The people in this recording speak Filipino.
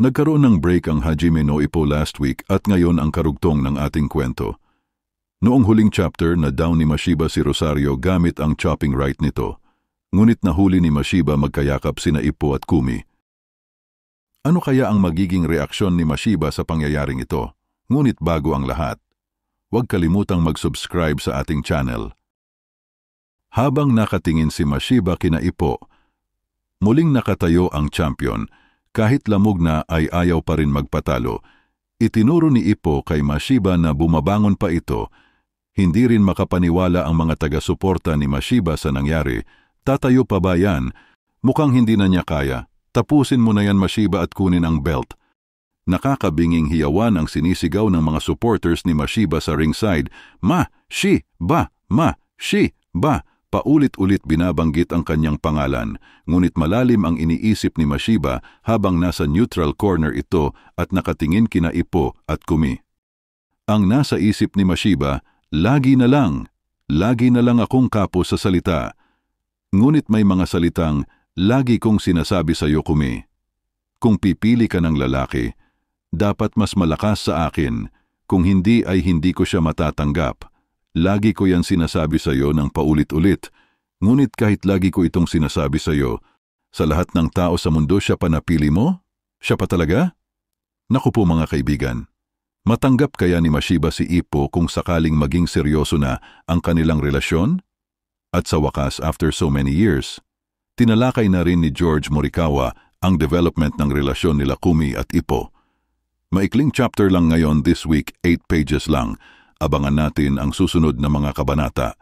Nagkaroon ng break ang Hajime no Ippo last week at ngayon ang karugtong ng ating kwento. Noong huling chapter na down ni Mashiba si Rosario gamit ang chopping right nito, ngunit nahuli ni Mashiba magkayakap sina Ippo at Kumi. Ano kaya ang magiging reaksyon ni Mashiba sa pangyayaring ito? Ngunit bago ang lahat, huwag kalimutang mag-subscribe sa ating channel. Habang nakatingin si Mashiba kina Ippo, muling nakatayo ang champion. Kahit lamog na ay ayaw pa rin magpatalo. Itinuro ni Ippo kay Mashiba na bumabangon pa ito. Hindi rin makapaniwala ang mga taga-suporta ni Mashiba sa nangyari. Tatayo pa ba yan? Mukhang hindi na niya kaya. Tapusin mo na yan Mashiba at kunin ang belt. Nakakabinging hiyawan ang sinisigaw ng mga supporters ni Mashiba sa ringside. Ma-shi-ba! Ma-shi-ba! Paulit-ulit binabanggit ang kanyang pangalan, ngunit malalim ang iniisip ni Mashiba habang nasa neutral corner ito at nakatingin kina Ippo at Kumi. Ang nasa isip ni Mashiba, lagi na lang akong kapo sa salita. Ngunit may mga salitang, lagi kong sinasabi sa iyo Kumi. Kung pipili ka ng lalaki, dapat mas malakas sa akin, kung hindi ay hindi ko siya matatanggap. Lagi ko yan sinasabi sa iyo ng paulit-ulit, ngunit kahit lagi ko itong sinasabi sa iyo, sa lahat ng tao sa mundo siya pa napili mo? Siya pa talaga? Naku po mga kaibigan, matanggap kaya ni Mashiba si Ippo kung sakaling maging seryoso na ang kanilang relasyon? At sa wakas, after so many years, tinalakay na rin ni George Morikawa ang development ng relasyon nila Kumi at Ippo. Maikling chapter lang ngayon this week, 8 pages lang. Abangan natin ang susunod na mga kabanata.